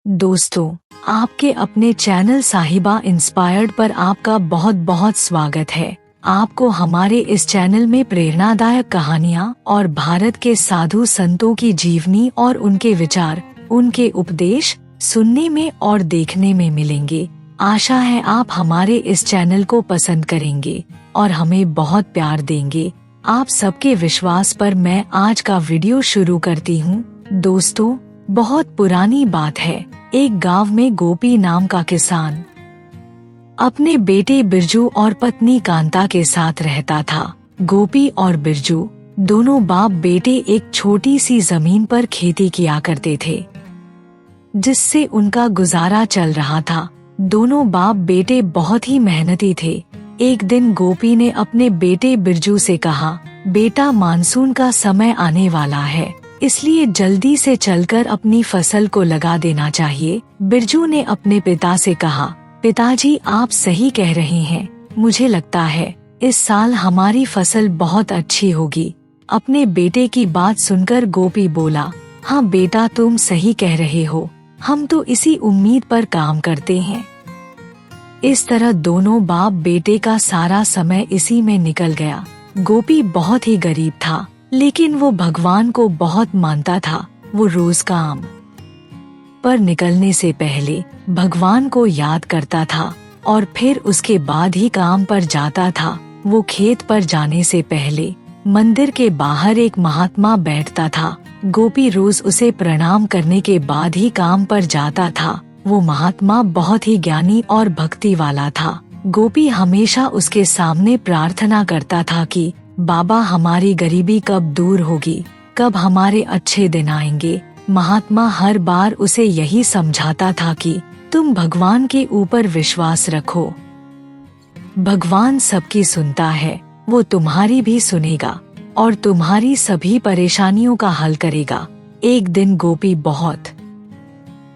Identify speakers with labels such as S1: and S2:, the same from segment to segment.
S1: दोस्तों, आपके अपने चैनल साहिबा इंस्पायर्ड पर आपका बहुत बहुत स्वागत है। आपको हमारे इस चैनल में प्रेरणादायक कहानियाँ और भारत के साधु संतों की जीवनी और उनके विचार, उनके उपदेश सुनने में और देखने में मिलेंगे। आशा है आप हमारे इस चैनल को पसंद करेंगे और हमें बहुत प्यार देंगे। आप सबके विश्वास पर मैं आज का वीडियो शुरू करती हूँ। दोस्तों, बहुत पुरानी बात है। एक गांव में गोपी नाम का किसान अपने बेटे बिरजू और पत्नी कांता के साथ रहता था। गोपी और बिरजू दोनों बाप बेटे एक छोटी सी जमीन पर खेती किया करते थे, जिससे उनका गुजारा चल रहा था। दोनों बाप बेटे बहुत ही मेहनती थे। एक दिन गोपी ने अपने बेटे बिरजू से कहा, बेटा, मानसून का समय आने वाला है, इसलिए जल्दी से चलकर अपनी फसल को लगा देना चाहिए। बिरजू ने अपने पिता से कहा, पिताजी, आप सही कह रहे हैं। मुझे लगता है इस साल हमारी फसल बहुत अच्छी होगी। अपने बेटे की बात सुनकर गोपी बोला, हाँ बेटा, तुम सही कह रहे हो। हम तो इसी उम्मीद पर काम करते हैं। इस तरह दोनों बाप बेटे का सारा समय इसी में निकल गया। गोपी बहुत ही गरीब था, लेकिन वो भगवान को बहुत मानता था। वो रोज काम पर निकलने से पहले भगवान को याद करता था और फिर उसके बाद ही काम पर जाता था। वो खेत पर जाने से पहले मंदिर के बाहर एक महात्मा बैठता था। गोपी रोज उसे प्रणाम करने के बाद ही काम पर जाता था। वो महात्मा बहुत ही ज्ञानी और भक्ति वाला था। गोपी हमेशा उसके सामने प्रार्थना करता था कि बाबा, हमारी गरीबी कब दूर होगी, कब हमारे अच्छे दिन आएंगे। महात्मा हर बार उसे यही समझाता था कि तुम भगवान के ऊपर विश्वास रखो, भगवान सबकी सुनता है, वो तुम्हारी भी सुनेगा और तुम्हारी सभी परेशानियों का हल करेगा। एक दिन गोपी बहुत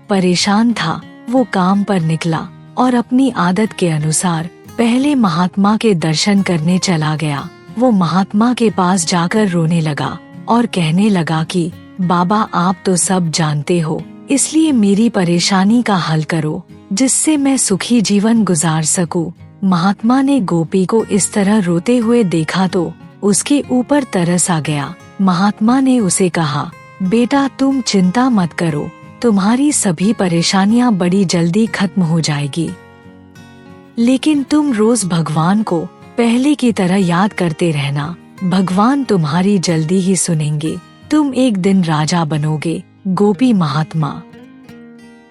S1: परेशान था। वो काम पर निकला और अपनी आदत के अनुसार पहले महात्मा के दर्शन करने चला गया। वो महात्मा के पास जाकर रोने लगा और कहने लगा कि बाबा, आप तो सब जानते हो, इसलिए मेरी परेशानी का हल करो, जिससे मैं सुखी जीवन गुजार सकूं। महात्मा ने गोपी को इस तरह रोते हुए देखा तो उसके ऊपर तरस आ गया। महात्मा ने उसे कहा, बेटा, तुम चिंता मत करो, तुम्हारी सभी परेशानियां बड़ी जल्दी खत्म हो जाएगी। लेकिन तुम रोज भगवान को पहले की तरह याद करते रहना, भगवान तुम्हारी जल्दी ही सुनेंगे। तुम एक दिन राजा बनोगे। गोपी महात्मा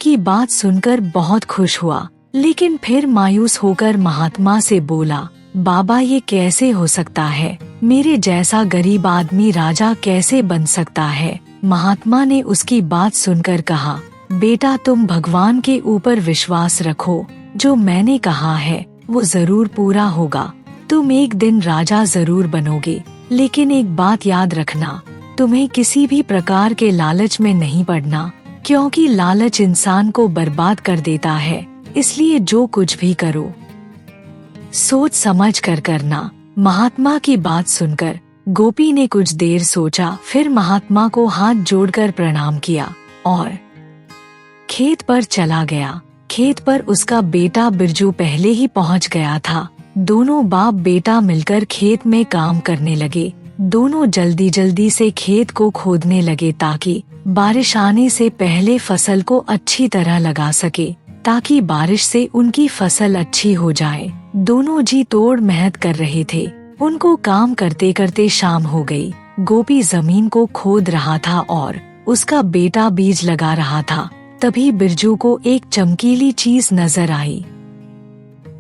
S1: की बात सुनकर बहुत खुश हुआ, लेकिन फिर मायूस होकर महात्मा से बोला, बाबा, ये कैसे हो सकता है? मेरे जैसा गरीब आदमी राजा कैसे बन सकता है? महात्मा ने उसकी बात सुनकर कहा, बेटा, तुम भगवान के ऊपर विश्वास रखो, जो मैंने कहा है वो जरूर पूरा होगा। तुम एक दिन राजा जरूर बनोगे, लेकिन एक बात याद रखना, तुम्हें किसी भी प्रकार के लालच में नहीं पड़ना, क्योंकि लालच इंसान को बर्बाद कर देता है। इसलिए जो कुछ भी करो, सोच समझ कर करना। महात्मा की बात सुनकर गोपी ने कुछ देर सोचा, फिर महात्मा को हाथ जोड़कर प्रणाम किया और खेत पर चला गया। खेत पर उसका बेटा बिरजू पहले ही पहुंच गया था। दोनों बाप बेटा मिलकर खेत में काम करने लगे। दोनों जल्दी जल्दी से खेत को खोदने लगे ताकि बारिश आने से पहले फसल को अच्छी तरह लगा सके, ताकि बारिश से उनकी फसल अच्छी हो जाए। दोनों जी तोड़ मेहनत कर रहे थे। उनको काम करते करते शाम हो गई। गोपी जमीन को खोद रहा था और उसका बेटा बीज लगा रहा था। तभी बिरजू को एक चमकीली चीज नजर आई,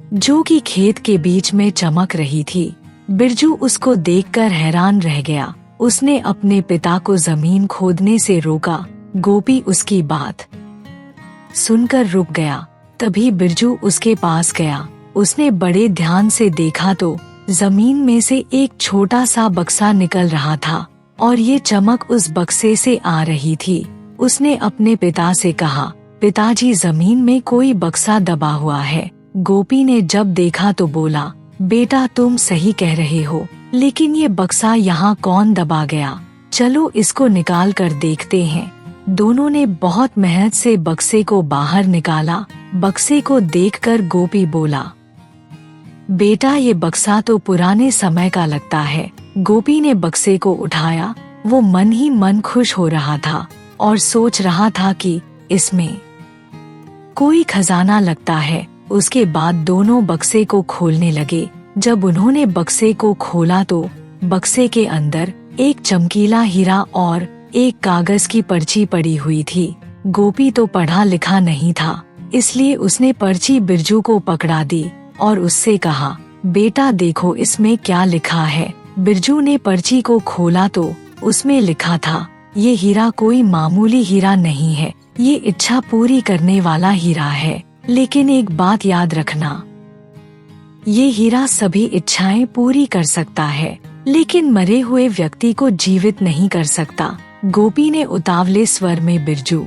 S1: जो कि खेत के बीच में चमक रही थी। बिरजू उसको देखकर हैरान रह गया। उसने अपने पिता को जमीन खोदने से रोका। गोपी उसकी बात सुनकर रुक गया। तभी बिरजू उसके पास गया। उसने बड़े ध्यान से देखा तो जमीन में से एक छोटा सा बक्सा निकल रहा था और ये चमक उस बक्से से आ रही थी। उसने अपने पिता से कहा, पिताजी, जमीन में कोई बक्सा दबा हुआ है। गोपी ने जब देखा तो बोला, बेटा, तुम सही कह रहे हो, लेकिन ये बक्सा यहाँ कौन दबा गया? चलो इसको निकाल कर देखते हैं। दोनों ने बहुत मेहनत से बक्से को बाहर निकाला। बक्से को देखकर गोपी बोला, बेटा ये बक्सा तो पुराने समय का लगता है। गोपी ने बक्से को उठाया। वो मन ही मन खुश हो रहा था और सोच रहा था कि इसमें कोई खजाना लगता है। उसके बाद दोनों बक्से को खोलने लगे। जब उन्होंने बक्से को खोला तो बक्से के अंदर एक चमकीला हीरा और एक कागज की पर्ची पड़ी हुई थी। गोपी तो पढ़ा लिखा नहीं था, इसलिए उसने पर्ची बिरजू को पकड़ा दी और उससे कहा, बेटा देखो इसमें क्या लिखा है। बिरजू ने पर्ची को खोला तो उसमें लिखा था, ये हीरा कोई मामूली हीरा नहीं है, ये इच्छा पूरी करने वाला हीरा है। लेकिन एक बात याद रखना, ये हीरा सभी इच्छाएं पूरी कर सकता है, लेकिन मरे हुए व्यक्ति को जीवित नहीं कर सकता। गोपी ने उतावले स्वर में बिरजू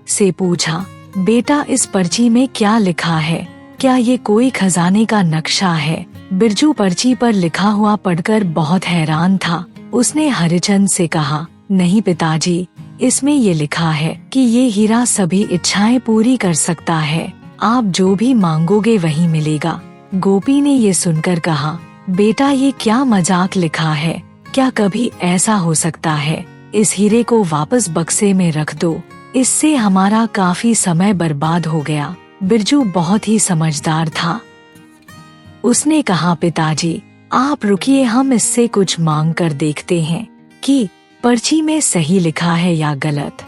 S1: से पूछा, बेटा इस पर्ची में क्या लिखा है? क्या ये कोई खजाने का नक्शा है? बिरजू पर्ची पर लिखा हुआ पढ़कर बहुत हैरान था। उसने हरिचंद से कहा, नहीं पिताजी, इसमें ये लिखा है कि ये हीरा सभी इच्छाएं पूरी कर सकता है। आप जो भी मांगोगे वही मिलेगा। गोपी ने ये सुनकर कहा, बेटा ये क्या मजाक लिखा है? क्या कभी ऐसा हो सकता है? इस हीरे को वापस बक्से में रख दो, इससे हमारा काफी समय बर्बाद हो गया। बिरजू बहुत ही समझदार था। उसने कहा, पिताजी आप रुकिए, हम इससे कुछ मांग कर देखते हैं कि पर्ची में सही लिखा है या गलत।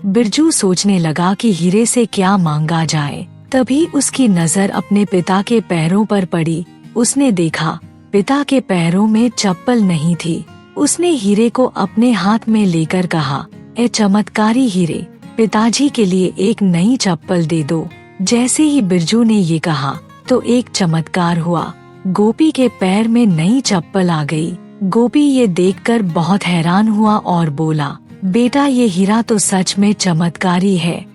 S1: बिरजू सोचने लगा कि हीरे से क्या मांगा जाए। तभी उसकी नजर अपने पिता के पैरों पर पड़ी। उसने देखा पिता के पैरों में चप्पल नहीं थी। उसने हीरे को अपने हाथ में लेकर कहा, ए चमत्कारी हीरे, पिताजी के लिए एक नई चप्पल दे दो। जैसे ही बिरजू ने ये कहा तो एक चमत्कार हुआ। गोपी के पैर में नई चप्पल आ गई। गोपी ये देखकर बहुत हैरान हुआ और बोला, बेटा ये हीरा तो सच में चमत्कारी है।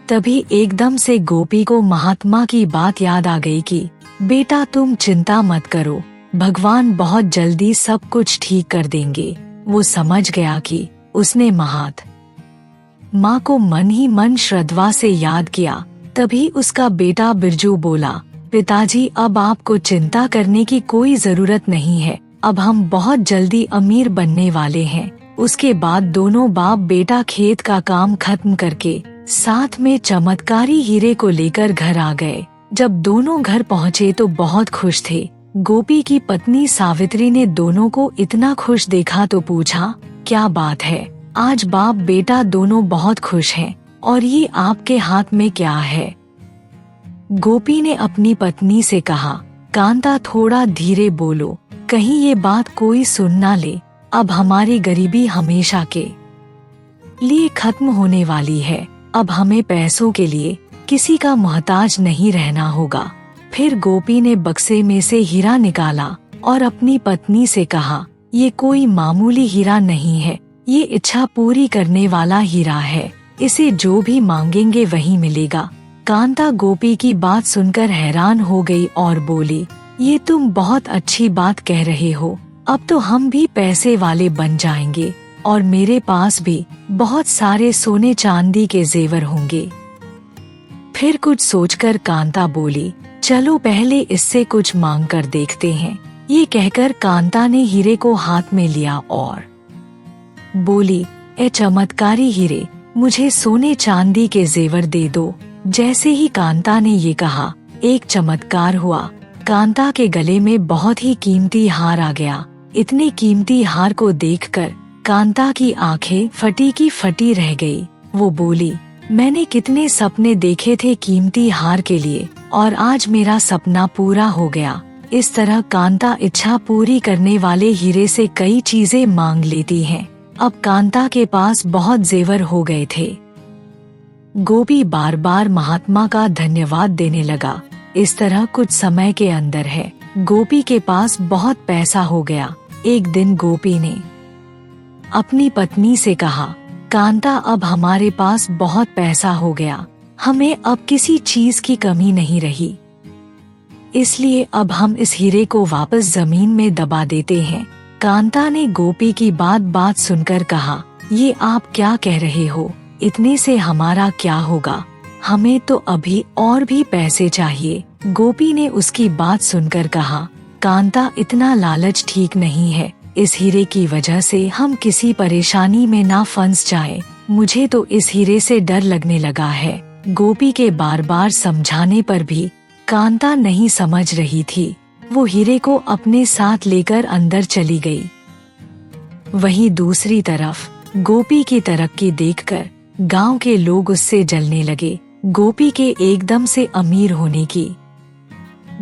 S1: तभी एकदम से गोपी को महात्मा की बात याद आ गई कि बेटा तुम चिंता मत करो, भगवान बहुत जल्दी सब कुछ ठीक कर देंगे। वो समझ गया कि उसने माँ को मन ही मन श्रद्धा से याद किया। तभी उसका बेटा बिरजू बोला, पिताजी अब आपको चिंता करने की कोई जरूरत नहीं है, अब हम बहुत जल्दी अमीर बनने वाले हैं। उसके बाद दोनों बाप बेटा खेत का काम खत्म करके साथ में चमत्कारी हीरे को लेकर घर आ गए। जब दोनों घर पहुँचे तो बहुत खुश थे। गोपी की पत्नी सावित्री ने दोनों को इतना खुश देखा तो पूछा, क्या बात है, आज बाप बेटा दोनों बहुत खुश हैं, और ये आपके हाथ में क्या है? गोपी ने अपनी पत्नी से कहा, कांता थोड़ा धीरे बोलो, कहीं ये बात कोई सुन ना ले। अब हमारी गरीबी हमेशा के लिए खत्म होने वाली है। अब हमें पैसों के लिए किसी का मोहताज नहीं रहना होगा। फिर गोपी ने बक्से में से हीरा निकाला और अपनी पत्नी से कहा, ये कोई मामूली हीरा नहीं है, ये इच्छा पूरी करने वाला हीरा है। इसे जो भी मांगेंगे वही मिलेगा। कांता गोपी की बात सुनकर हैरान हो गई और बोली, ये तुम बहुत अच्छी बात कह रहे हो। अब तो हम भी पैसे वाले बन जाएंगे और मेरे पास भी बहुत सारे सोने चांदी के जेवर होंगे। फिर कुछ सोचकर कांता बोली, चलो पहले इससे कुछ मांग कर देखते हैं। ये कहकर कांता ने हीरे को हाथ में लिया और बोली, ए चमत्कारी हीरे, मुझे सोने चांदी के जेवर दे दो। जैसे ही कांता ने ये कहा, एक चमत्कार हुआ। कांता के गले में बहुत ही कीमती हार आ गया। इतने कीमती हार को देखकर कांता की आंखें फटी की फटी रह गई। वो बोली, मैंने कितने सपने देखे थे कीमती हार के लिए, और आज मेरा सपना पूरा हो गया। इस तरह कांता इच्छा पूरी करने वाले हीरे से कई चीजें मांग लेती है। अब कांता के पास बहुत जेवर हो गए थे। गोपी बार बार महात्मा का धन्यवाद देने लगा। इस तरह कुछ समय के अंदर है गोपी के पास बहुत पैसा हो गया। एक दिन गोपी ने अपनी पत्नी से कहा, कांता अब हमारे पास बहुत पैसा हो गया, हमें अब किसी चीज की कमी नहीं रही, इसलिए अब हम इस हीरे को वापस जमीन में दबा देते हैं। कांता ने गोपी की बात सुनकर कहा, ये आप क्या कह रहे हो? इतने से हमारा क्या होगा? हमें तो अभी और भी पैसे चाहिए। गोपी ने उसकी बात सुनकर कहा, कांता, इतना लालच ठीक नहीं है। इस हीरे की वजह से हम किसी परेशानी में ना फंस जाए। मुझे तो इस हीरे से डर लगने लगा है। गोपी के बार बार समझाने पर भी कांता नहीं समझ रही थी। वो हीरे को अपने साथ लेकर अंदर चली गई। वहीं दूसरी तरफ गोपी की तरक्की देखकर गांव के लोग उससे जलने लगे। गोपी के एकदम से अमीर होने की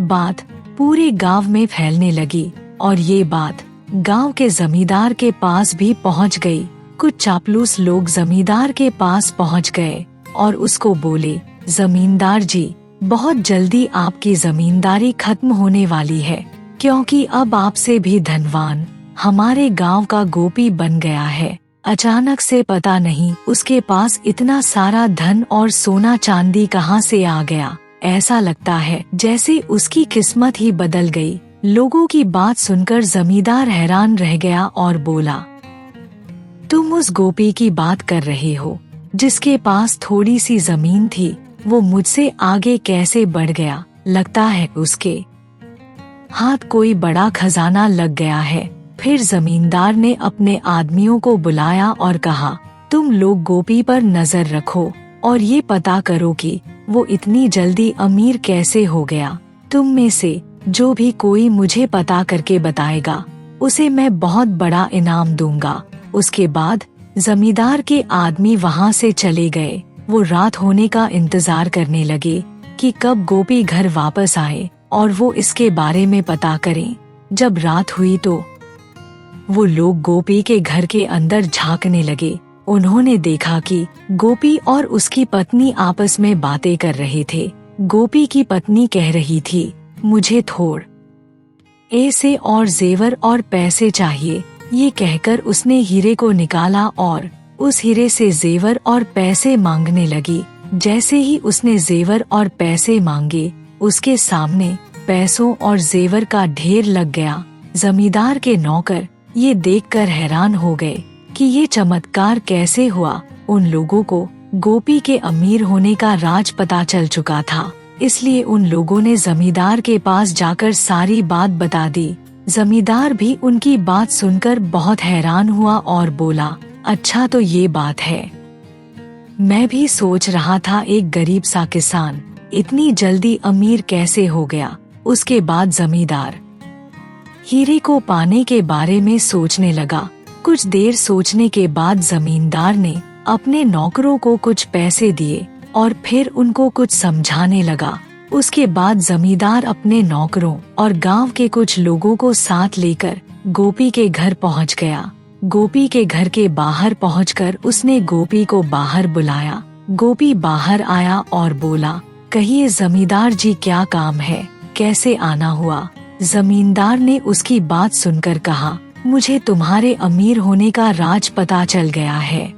S1: बात पूरे गांव में फैलने लगी और ये बात गांव के जमींदार के पास भी पहुंच गई। कुछ चापलूस लोग जमींदार के पास पहुंच गए और उसको बोले, जमींदार जी, बहुत जल्दी आपकी जमींदारी खत्म होने वाली है, क्योंकि अब आपसे भी धनवान हमारे गांव का गोपी बन गया है। अचानक से पता नहीं उसके पास इतना सारा धन और सोना चांदी कहां से आ गया। ऐसा लगता है जैसे उसकी किस्मत ही बदल गई। लोगों की बात सुनकर जमींदार हैरान रह गया और बोला, तुम उस गोपी की बात कर रहे हो जिसके पास थोड़ी सी जमीन थी? वो मुझसे आगे कैसे बढ़ गया? लगता है उसके हाथ कोई बड़ा खजाना लग गया है। फिर जमींदार ने अपने आदमियों को बुलाया और कहा, तुम लोग गोपी पर नजर रखो और ये पता करो कि वो इतनी जल्दी अमीर कैसे हो गया। तुम में से जो भी कोई मुझे पता करके बताएगा, उसे मैं बहुत बड़ा इनाम दूंगा। उसके बाद जमींदार के आदमी वहाँ से चले गए। वो रात होने का इंतजार करने लगे कि कब गोपी घर वापस आए और वो इसके बारे में पता करें। जब रात हुई तो वो लोग गोपी के घर के अंदर झांकने लगे। उन्होंने देखा कि गोपी और उसकी पत्नी आपस में बातें कर रहे थे। गोपी की पत्नी कह रही थी, मुझे थोड़ ऐसे और जेवर और पैसे चाहिए। ये कहकर उसने हीरे को निकाला और उस हीरे से जेवर और पैसे मांगने लगी। जैसे ही उसने जेवर और पैसे मांगे, उसके सामने पैसों और जेवर का ढेर लग गया। जमींदार के नौकर ये देखकर हैरान हो गए कि ये चमत्कार कैसे हुआ। उन लोगों को गोपी के अमीर होने का राज पता चल चुका था, इसलिए उन लोगों ने जमींदार के पास जाकर सारी बात बता दी। जमींदार भी उनकी बात सुनकर बहुत हैरान हुआ और बोला, अच्छा तो ये बात है। मैं भी सोच रहा था एक गरीब सा किसान इतनी जल्दी अमीर कैसे हो गया। उसके बाद जमींदार हीरे को पाने के बारे में सोचने लगा। कुछ देर सोचने के बाद जमींदार ने अपने नौकरों को कुछ पैसे दिए और फिर उनको कुछ समझाने लगा। उसके बाद जमींदार अपने नौकरों और गांव के कुछ लोगों को साथ लेकर गोपी के घर पहुंच गया। गोपी के घर के बाहर पहुंचकर उसने गोपी को बाहर बुलाया। गोपी बाहर आया और बोला, कहिए जमींदार जी, क्या काम है, कैसे आना हुआ? जमींदार ने उसकी बात सुनकर कहा, मुझे तुम्हारे अमीर होने का राज पता चल गया है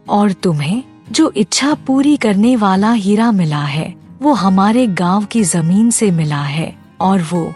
S1: और तुम्हें जो इच्छा पूरी करने वाला हीरा मिला है वो हमारे गांव की जमीन से मिला है और वो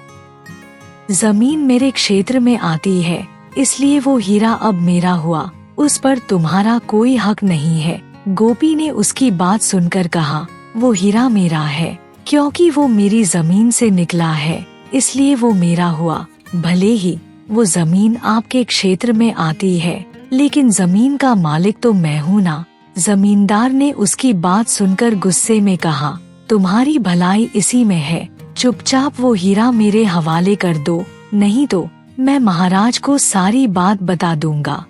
S1: जमीन मेरे क्षेत्र में आती है, इसलिए वो हीरा अब मेरा हुआ। उस पर तुम्हारा कोई हक नहीं है। गोपी ने उसकी बात सुनकर कहा, वो हीरा मेरा है क्योंकि वो मेरी जमीन से निकला है, इसलिए वो मेरा हुआ। भले ही वो जमीन आपके क्षेत्र में आती है, लेकिन जमीन का मालिक तो मैं हूँ ना। जमींदार ने उसकी बात सुनकर गुस्से में कहा, तुम्हारी भलाई इसी में है, चुपचाप वो हीरा मेरे हवाले कर दो, नहीं तो मैं महाराज को सारी बात बता दूंगा,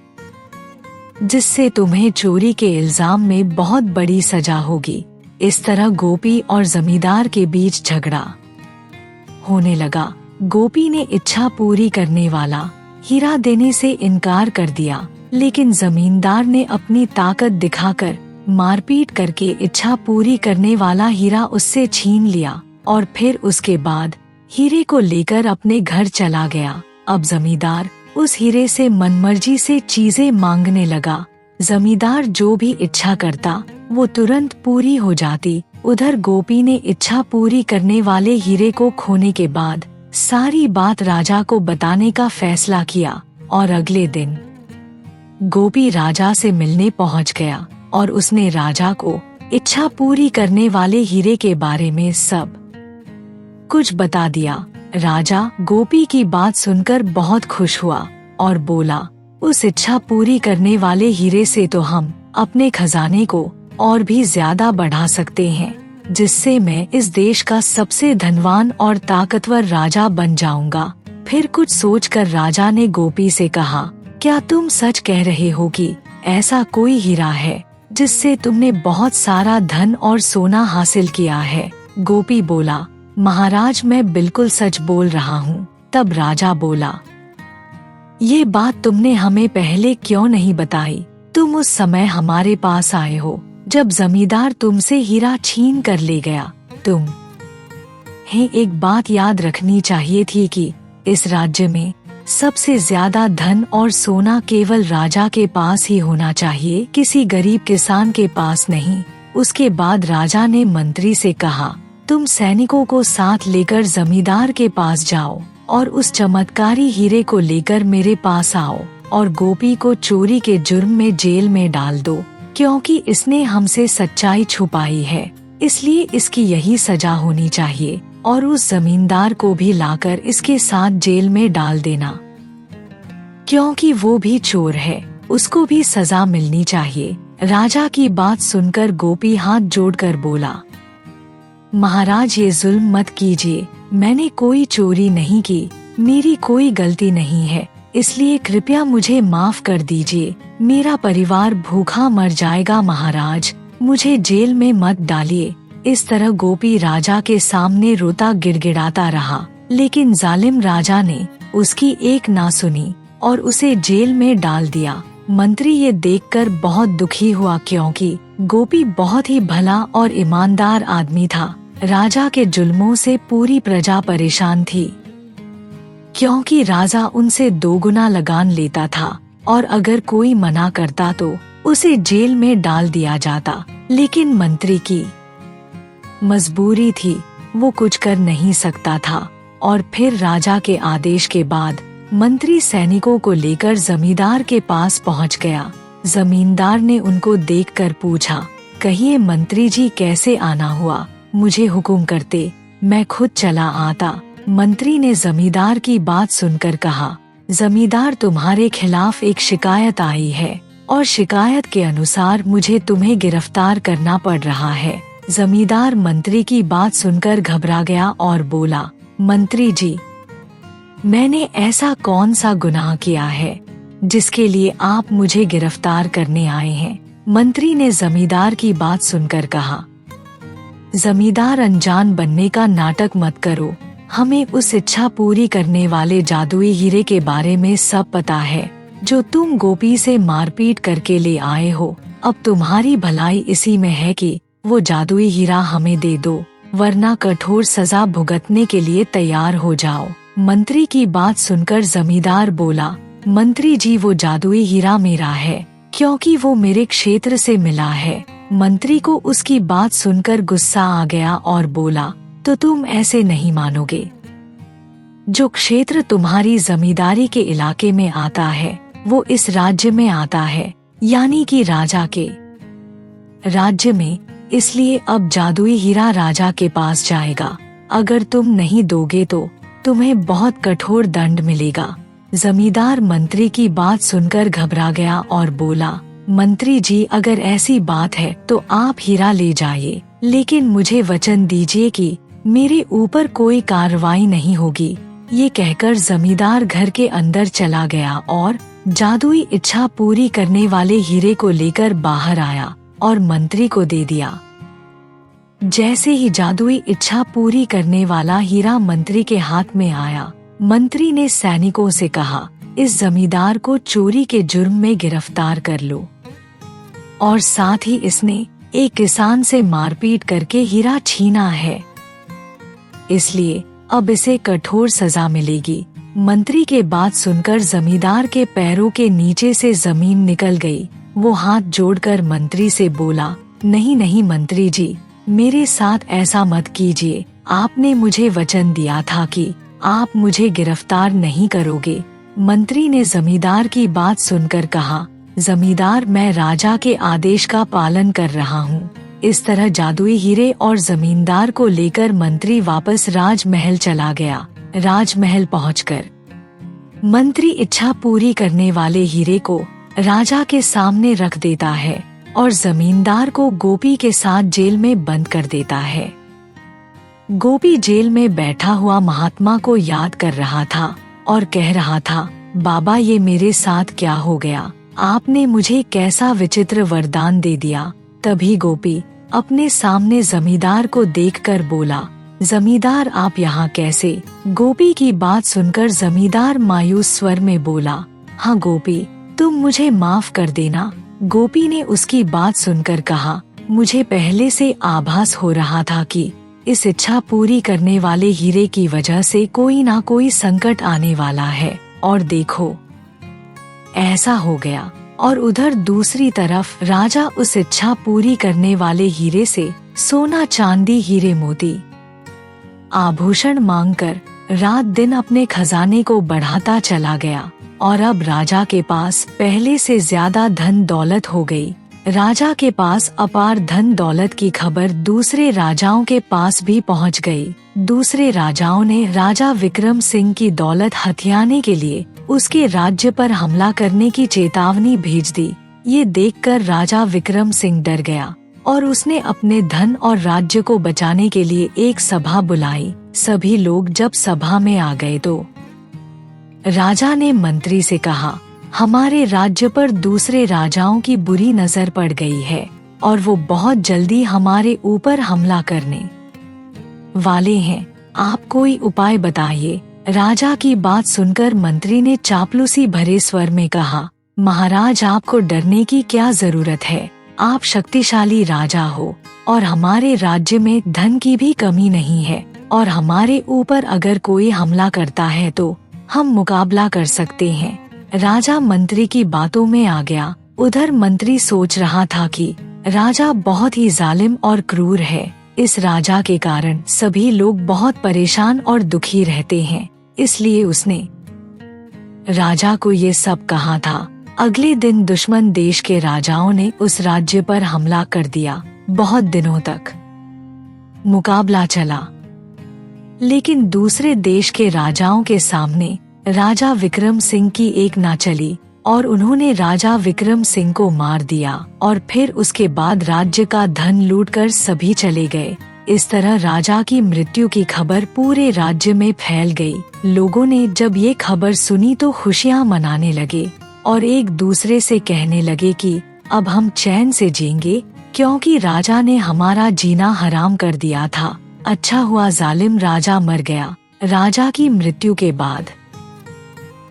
S1: जिससे तुम्हें चोरी के इल्जाम में बहुत बड़ी सजा होगी। इस तरह गोपी और जमींदार के बीच झगड़ा होने लगा। गोपी ने इच्छा पूरी करने वाला हीरा देने से इनकार कर दिया, लेकिन जमींदार ने अपनी ताकत दिखाकर मारपीट करके इच्छा पूरी करने वाला हीरा उससे छीन लिया और फिर उसके बाद हीरे को लेकर अपने घर चला गया। अब जमींदार उस हीरे से मनमर्जी से चीजें मांगने लगा। जमींदार जो भी इच्छा करता वो तुरंत पूरी हो जाती। उधर गोपी ने इच्छा पूरी करने वाले हीरे को खोने के बाद सारी बात राजा को बताने का फैसला किया और अगले दिन गोपी राजा से मिलने पहुंच गया और उसने राजा को इच्छा पूरी करने वाले हीरे के बारे में सब कुछ बता दिया। राजा गोपी की बात सुनकर बहुत खुश हुआ और बोला, उस इच्छा पूरी करने वाले हीरे से तो हम अपने खजाने को और भी ज्यादा बढ़ा सकते हैं, जिससे मैं इस देश का सबसे धनवान और ताकतवर राजा बन जाऊंगा। फिर कुछ सोचकर राजा ने गोपी से कहा, क्या तुम सच कह रहे हो कि ऐसा कोई हीरा है जिससे तुमने बहुत सारा धन और सोना हासिल किया है? गोपी बोला, महाराज मैं बिल्कुल सच बोल रहा हूँ। तब राजा बोला, ये बात तुमने हमें पहले क्यों नहीं बताई? तुम उस समय हमारे पास आए हो जब जमींदार तुमसे हीरा छीन कर ले गया। एक बात याद रखनी चाहिए थी कि इस राज्य में सबसे ज्यादा धन और सोना केवल राजा के पास ही होना चाहिए, किसी गरीब किसान के पास नहीं। उसके बाद राजा ने मंत्री से कहा, तुम सैनिकों को साथ लेकर जमींदार के पास जाओ और उस चमत्कारी हीरे को लेकर मेरे पास आओ और गोपी को चोरी के जुर्म में जेल में डाल दो, क्योंकि इसने हमसे सच्चाई छुपाई है, इसलिए इसकी यही सजा होनी चाहिए। और उस जमींदार को भी लाकर इसके साथ जेल में डाल देना, क्योंकि वो भी चोर है, उसको भी सजा मिलनी चाहिए। राजा की बात सुनकर गोपी हाथ जोड़कर बोला, महाराज ये जुल्म मत कीजिए, मैंने कोई चोरी नहीं की, मेरी कोई गलती नहीं है, इसलिए कृपया मुझे माफ कर दीजिए। मेरा परिवार भूखा मर जाएगा महाराज, मुझे जेल में मत डालिए। इस तरह गोपी राजा के सामने रोता गिड़गिड़ाता रहा, लेकिन जालिम राजा ने उसकी एक ना सुनी और उसे जेल में डाल दिया। मंत्री ये देखकर बहुत दुखी हुआ, क्योंकि गोपी बहुत ही भला और ईमानदार आदमी था। राजा के जुल्मों से पूरी प्रजा परेशान थी, क्योंकि राजा उनसे दोगुना लगान लेता था और अगर कोई मना करता तो उसे जेल में डाल दिया जाता। लेकिन मंत्री की मजबूरी थी, वो कुछ कर नहीं सकता था। और फिर राजा के आदेश के बाद मंत्री सैनिकों को लेकर जमींदार के पास पहुंच गया। जमींदार ने उनको देखकर पूछा, कहिए मंत्री जी कैसे आना हुआ? मुझे हुक्म करते, मैं खुद चला आता। मंत्री ने जमींदार की बात सुनकर कहा, जमींदार तुम्हारे खिलाफ एक शिकायत आई है और शिकायत के अनुसार मुझे तुम्हें गिरफ्तार करना पड़ रहा है। जमींदार मंत्री की बात सुनकर घबरा गया और बोला, मंत्री जी, मैंने ऐसा कौन सा गुनाह किया है जिसके लिए आप मुझे गिरफ्तार करने आए हैं? मंत्री ने जमींदार की बात सुनकर कहा, जमींदार अनजान बनने का नाटक मत करो, हमें उस इच्छा पूरी करने वाले जादुई हीरे के बारे में सब पता है जो तुम गोपी से मारपीट करके ले आए हो। अब तुम्हारी भलाई इसी में है कि वो जादुई हीरा हमें दे दो, वरना कठोर सजा भुगतने के लिए तैयार हो जाओ। मंत्री की बात सुनकर जमींदार बोला, मंत्री जी वो जादुई हीरा मेरा है, क्योंकि वो मेरे क्षेत्र से मिला है। मंत्री को उसकी बात सुनकर गुस्सा आ गया और बोला, तो तुम ऐसे नहीं मानोगे। जो क्षेत्र तुम्हारी जमींदारी के इलाके में आता है वो इस राज्य में आता है, यानी कि राजा के राज्य में, इसलिए अब जादुई हीरा राजा के पास जाएगा। अगर तुम नहीं दोगे तो तुम्हें बहुत कठोर दंड मिलेगा। जमींदार मंत्री की बात सुनकर घबरा गया और बोला, मंत्री जी अगर ऐसी बात है तो आप हीरा ले जाइए, लेकिन मुझे वचन दीजिए कि मेरे ऊपर कोई कार्रवाई नहीं होगी। ये कहकर जमींदार घर के अंदर चला गया और जादुई इच्छा पूरी करने वाले हीरे को लेकर बाहर आया और मंत्री को दे दिया। जैसे ही जादुई इच्छा पूरी करने वाला हीरा मंत्री के हाथ में आया, मंत्री ने सैनिकों से कहा, इस जमींदार को चोरी के जुर्म में गिरफ्तार कर लो। और साथ ही इसने एक किसान से मारपीट करके हीरा छीना है, इसलिए अब इसे कठोर सजा मिलेगी। मंत्री के बात सुनकर जमींदार के पैरों के नीचे से जमीन निकल गई। वो हाथ जोड़कर मंत्री से बोला, नहीं नहीं मंत्री जी, मेरे साथ ऐसा मत कीजिए। आपने मुझे वचन दिया था कि आप मुझे गिरफ्तार नहीं करोगे। मंत्री ने जमींदार की बात सुनकर कहा, जमींदार, मैं राजा के आदेश का पालन कर रहा हूँ। इस तरह जादुई हीरे और जमींदार को लेकर मंत्री वापस राजमहल चला गया। राजमहल पहुंचकर मंत्री इच्छा पूरी करने वाले हीरे को राजा के सामने रख देता है और जमींदार को गोपी के साथ जेल में बंद कर देता है। गोपी जेल में बैठा हुआ महात्मा को याद कर रहा था और कह रहा था, बाबा ये मेरे साथ क्या हो गया, आपने मुझे कैसा विचित्र वरदान दे दिया। तभी गोपी अपने सामने जमींदार को देखकर बोला, जमींदार आप यहाँ कैसे? गोपी की बात सुनकर जमींदार मायूस स्वर में बोला, हाँ गोपी, तुम मुझे माफ कर देना। गोपी ने उसकी बात सुनकर कहा, मुझे पहले से आभास हो रहा था कि इस इच्छा पूरी करने वाले हीरे की वजह से कोई ना कोई संकट आने वाला है, और देखो ऐसा हो गया। और उधर दूसरी तरफ राजा उस इच्छा पूरी करने वाले हीरे से सोना, चांदी, हीरे, मोती, आभूषण मांगकर रात दिन अपने खजाने को बढ़ाता चला गया और अब राजा के पास पहले से ज्यादा धन दौलत हो गई। राजा के पास अपार धन दौलत की खबर दूसरे राजाओं के पास भी पहुंच गई। दूसरे राजाओं ने राजा विक्रम सिंह की दौलत हथियाने के लिए उसके राज्य पर हमला करने की चेतावनी भेज दी। ये देखकर राजा विक्रम सिंह डर गया और उसने अपने धन और राज्य को बचाने के लिए एक सभा बुलाई। सभी लोग जब सभा में आ गए तो राजा ने मंत्री से कहा, हमारे राज्य पर दूसरे राजाओं की बुरी नजर पड़ गई है और वो बहुत जल्दी हमारे ऊपर हमला करने वाले हैं। आप कोई उपाय बताइए। राजा की बात सुनकर मंत्री ने चापलूसी भरे स्वर में कहा, महाराज आपको डरने की क्या जरूरत है, आप शक्तिशाली राजा हो और हमारे राज्य में धन की भी कमी नहीं है और हमारे ऊपर अगर कोई हमला करता है तो हम मुकाबला कर सकते हैं। राजा मंत्री की बातों में आ गया। उधर मंत्री सोच रहा था कि राजा बहुत ही जालिम और क्रूर है। इस राजा के कारण सभी लोग बहुत परेशान और दुखी रहते हैं, इसलिए उसने राजा को ये सब कहा था। अगले दिन दुश्मन देश के राजाओं ने उस राज्य पर हमला कर दिया। बहुत दिनों तक मुकाबला चला, लेकिन दूसरे देश के राजाओं के सामने राजा विक्रम सिंह की एक ना चली और उन्होंने राजा विक्रम सिंह को मार दिया और फिर उसके बाद राज्य का धन लूटकर सभी चले गए। इस तरह राजा की मृत्यु की खबर पूरे राज्य में फैल गई। लोगों ने जब ये खबर सुनी तो खुशियां मनाने लगे और एक दूसरे से कहने लगे कि अब हम चैन से जिएंगे, क्योंकि राजा ने हमारा जीना हराम कर दिया था। अच्छा हुआ जालिम राजा मर गया। राजा की मृत्यु के बाद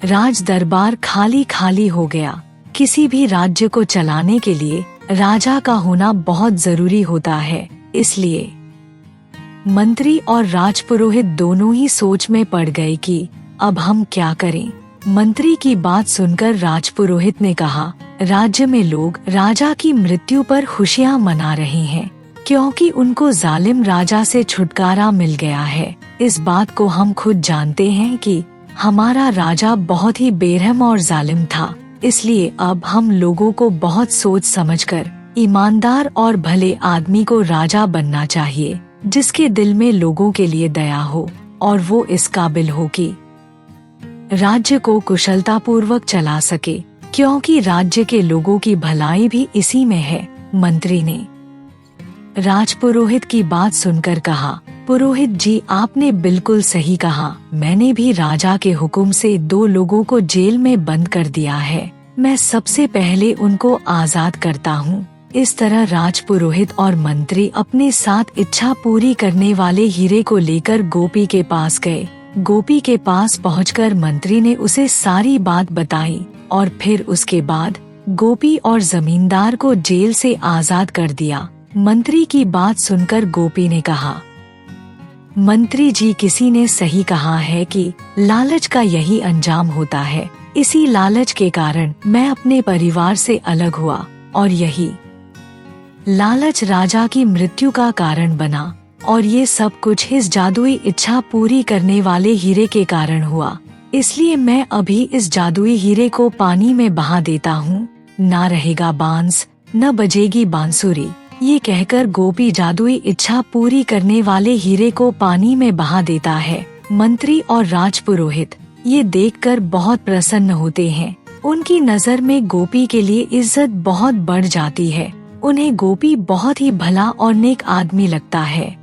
S1: राज दरबार खाली खाली हो गया। किसी भी राज्य को चलाने के लिए राजा का होना बहुत जरूरी होता है। इसलिए मंत्री और राजपुरोहित दोनों ही सोच में पड़ गए कि अब हम क्या करें। मंत्री की बात सुनकर राजपुरोहित ने कहा, राज्य में लोग राजा की मृत्यु पर खुशियां मना रहे हैं, क्योंकि उनको जालिम राजा से छुटकारा मिल गया है। इस बात को हम खुद जानते हैं कि हमारा राजा बहुत ही बेरहम और जालिम था। इसलिए अब हम लोगों को बहुत सोच समझकर ईमानदार और भले आदमी को राजा बनना चाहिए, जिसके दिल में लोगों के लिए दया हो और वो इस काबिल हो कि राज्य को कुशलता पूर्वक चला सके, क्योंकि राज्य के लोगों की भलाई भी इसी में है। मंत्री ने राजपुरोहित की बात सुनकर कहा, पुरोहित जी आपने बिल्कुल सही कहा। मैंने भी राजा के हुक्म से 2 लोगों को जेल में बंद कर दिया है। मैं सबसे पहले उनको आजाद करता हूँ। इस तरह राजपुरोहित और मंत्री अपने साथ इच्छा पूरी करने वाले हीरे को लेकर गोपी के पास गए। गोपी के पास पहुंचकर मंत्री ने उसे सारी बात बताई और फिर उसके बाद गोपी और जमींदार को जेल से आजाद कर दिया। मंत्री की बात सुनकर गोपी ने कहा, मंत्री जी किसी ने सही कहा है कि लालच का यही अंजाम होता है। इसी लालच के कारण मैं अपने परिवार से अलग हुआ और यही लालच राजा की मृत्यु का कारण बना और ये सब कुछ इस जादुई इच्छा पूरी करने वाले हीरे के कारण हुआ। इसलिए मैं अभी इस जादुई हीरे को पानी में बहा देता हूँ। ना रहेगा बांस, न बजेगी बांसुरी। ये कहकर गोपी जादुई इच्छा पूरी करने वाले हीरे को पानी में बहा देता है। मंत्री और राजपुरोहित ये देखकर बहुत प्रसन्न होते हैं। उनकी नजर में गोपी के लिए इज्जत बहुत बढ़ जाती है। उन्हें गोपी बहुत ही भला और नेक आदमी लगता है।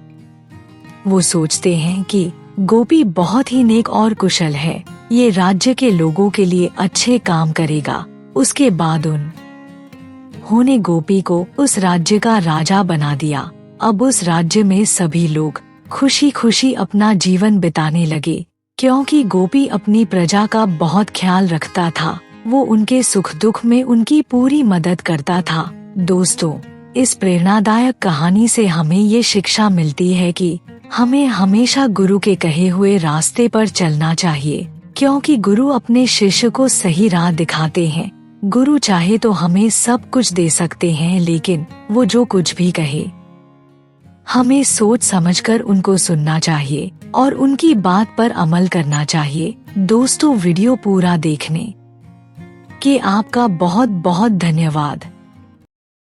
S1: वो सोचते हैं कि गोपी बहुत ही नेक और कुशल है, ये राज्य के लोगों के लिए अच्छे काम करेगा। उसके बाद उन्होंने गोपी को उस राज्य का राजा बना दिया। अब उस राज्य में सभी लोग खुशी खुशी अपना जीवन बिताने लगे, क्योंकि गोपी अपनी प्रजा का बहुत ख्याल रखता था। वो उनके सुख दुख में उनकी पूरी मदद करता था। दोस्तों, इस प्रेरणादायक कहानी से हमें ये शिक्षा मिलती है कि हमें हमेशा गुरु के कहे हुए रास्ते पर चलना चाहिए, क्योंकि गुरु अपने शिष्य को सही राह दिखाते हैं। गुरु चाहे तो हमें सब कुछ दे सकते हैं, लेकिन वो जो कुछ भी कहे हमें सोच समझकर उनको सुनना चाहिए और उनकी बात पर अमल करना चाहिए। दोस्तों, वीडियो पूरा देखने के आपका बहुत बहुत धन्यवाद।